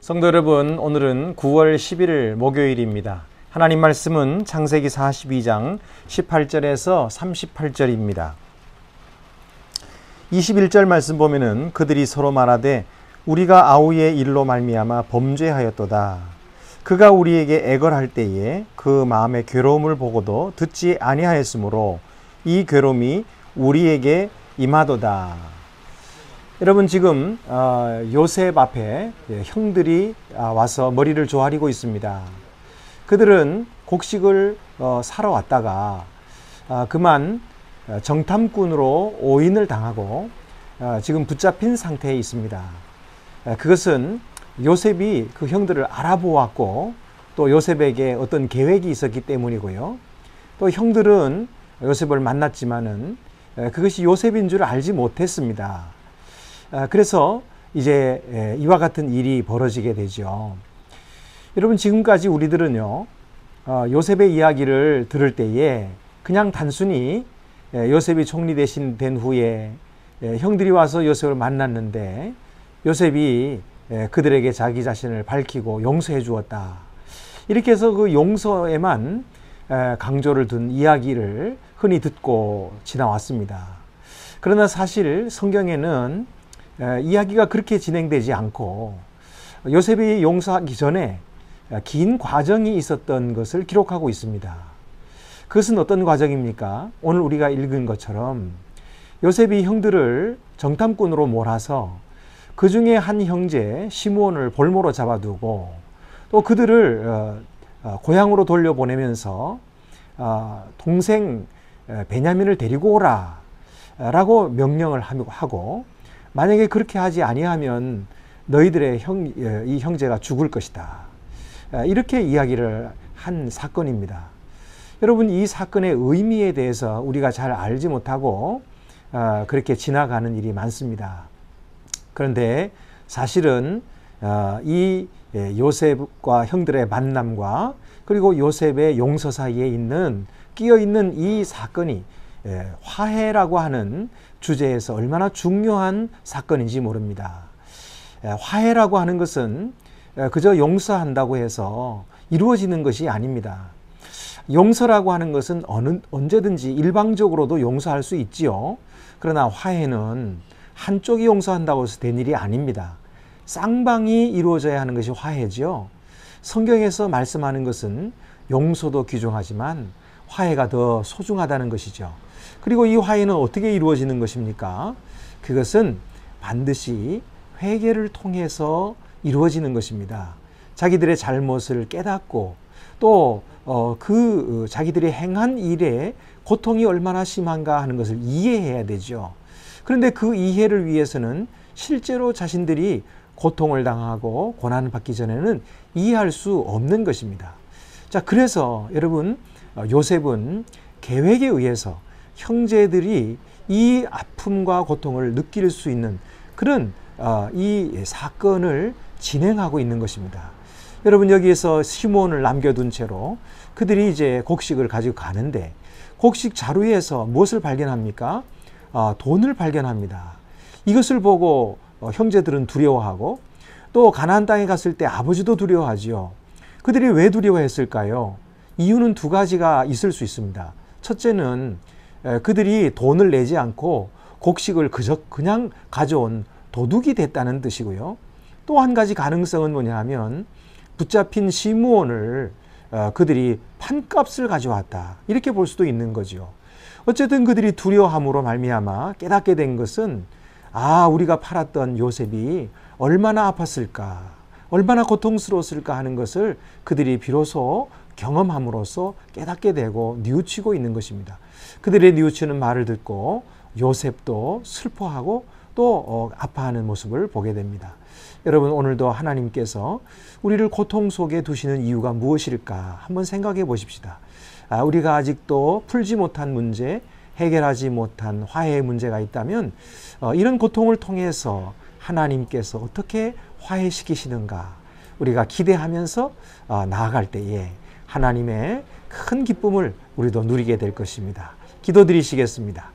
성도 여러분, 오늘은 9월 11일 목요일입니다. 하나님 말씀은 창세기 42장 18절에서 38절입니다. 21절 말씀 보면은 그들이 서로 말하되 우리가 아우의 일로 말미암아 범죄하였도다. 그가 우리에게 애걸할 때에 그 마음의 괴로움을 보고도 듣지 아니하였으므로 이 괴로움이 우리에게 임하도다. 여러분, 지금 요셉 앞에 형들이 와서 머리를 조아리고 있습니다. 그들은 곡식을 사러 왔다가 그만 정탐꾼으로 오인을 당하고 지금 붙잡힌 상태에 있습니다. 그것은 요셉이 그 형들을 알아보았고 또 요셉에게 어떤 계획이 있었기 때문이고요. 또 형들은 요셉을 만났지만은 그것이 요셉인 줄 알지 못했습니다. 그래서 이제 이와 같은 일이 벌어지게 되죠. 여러분, 지금까지 우리들은요, 요셉의 이야기를 들을 때에 그냥 단순히 요셉이 총리 된 후에 형들이 와서 요셉을 만났는데 요셉이 그들에게 자기 자신을 밝히고 용서해 주었다, 이렇게 해서 그 용서에만 강조를 둔 이야기를 흔히 듣고 지나왔습니다. 그러나 사실 성경에는 이야기가 그렇게 진행되지 않고 요셉이 용서하기 전에 긴 과정이 있었던 것을 기록하고 있습니다. 그것은 어떤 과정입니까? 오늘 우리가 읽은 것처럼 요셉이 형들을 정탐꾼으로 몰아서 그 중에 한 형제 시므온을 볼모로 잡아두고 또 그들을 고향으로 돌려보내면서 동생 베냐민을 데리고 오라 라고 명령을 하고, 만약에 그렇게 하지 아니하면 너희들의 이 형제가 죽을 것이다, 이렇게 이야기를 한 사건입니다. 여러분, 이 사건의 의미에 대해서 우리가 잘 알지 못하고 그렇게 지나가는 일이 많습니다. 그런데 사실은 이 요셉과 형들의 만남과 그리고 요셉의 용서 사이에 끼어 있는 이 사건이 화해라고 하는 주제에서 얼마나 중요한 사건인지 모릅니다. 화해라고 하는 것은 그저 용서한다고 해서 이루어지는 것이 아닙니다. 용서라고 하는 것은 언제든지 일방적으로도 용서할 수 있지요. 그러나 화해는 한쪽이 용서한다고 해서 된 일이 아닙니다. 쌍방이 이루어져야 하는 것이 화해죠. 성경에서 말씀하는 것은 용서도 귀중하지만 화해가 더 소중하다는 것이죠. 그리고 이 화해는 어떻게 이루어지는 것입니까? 그것은 반드시 회개를 통해서 이루어지는 것입니다. 자기들의 잘못을 깨닫고 또 자기들이 행한 일에 고통이 얼마나 심한가 하는 것을 이해해야 되죠. 그런데 그 이해를 위해서는 실제로 자신들이 고통을 당하고 고난을 받기 전에는 이해할 수 없는 것입니다. 자, 그래서 여러분, 요셉은 계획에 의해서 형제들이 이 아픔과 고통을 느낄 수 있는 그런 이 사건을 진행하고 있는 것입니다. 여러분, 여기에서 시므온을 남겨둔 채로 그들이 이제 곡식을 가지고 가는데 곡식 자루에서 무엇을 발견합니까? 돈을 발견합니다. 이것을 보고 형제들은 두려워하고 또 가나안 땅에 갔을 때 아버지도 두려워하지요. 그들이 왜 두려워했을까요? 이유는 두 가지가 있을 수 있습니다. 첫째는 그들이 돈을 내지 않고 곡식을 그냥 가져온 도둑이 됐다는 뜻이고요. 또 한 가지 가능성은 뭐냐 하면 붙잡힌 시므온을 그들이 판값을 가져왔다, 이렇게 볼 수도 있는 거죠. 어쨌든 그들이 두려워함으로 말미암아 깨닫게 된 것은 우리가 팔았던 요셉이 얼마나 아팠을까, 얼마나 고통스러웠을까 하는 것을 그들이 비로소 경험함으로써 깨닫게 되고 뉘우치고 있는 것입니다. 그들의 뉘우치는 말을 듣고 요셉도 슬퍼하고 또 아파하는 모습을 보게 됩니다. 여러분, 오늘도 하나님께서 우리를 고통 속에 두시는 이유가 무엇일까 한번 생각해 보십시다. 우리가 아직도 풀지 못한 문제, 해결하지 못한 화해의 문제가 있다면 이런 고통을 통해서 하나님께서 어떻게 화해시키시는가 우리가 기대하면서 나아갈 때에 하나님의 큰 기쁨을 우리도 누리게 될 것입니다. 기도드리시겠습니다.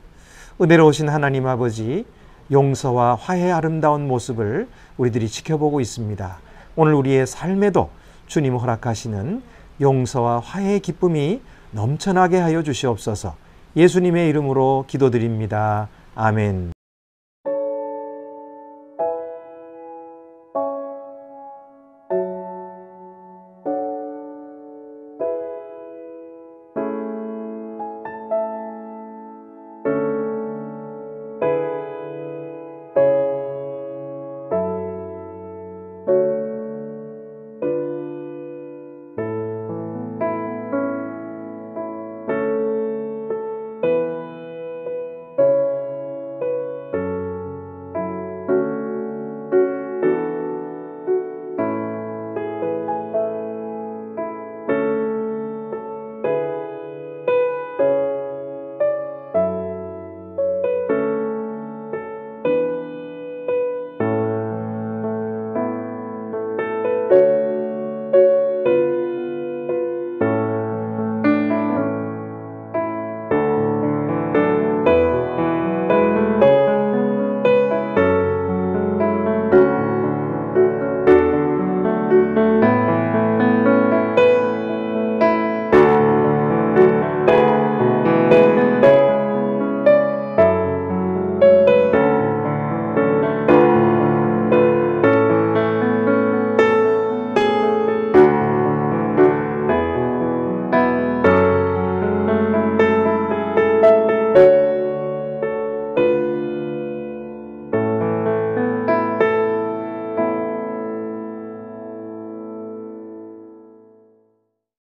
은혜로 오신 하나님 아버지, 용서와 화해의 아름다운 모습을 우리들이 지켜보고 있습니다. 오늘 우리의 삶에도 주님 허락하시는 용서와 화해의 기쁨이 넘쳐나게 하여 주시옵소서. 예수님의 이름으로 기도드립니다. 아멘.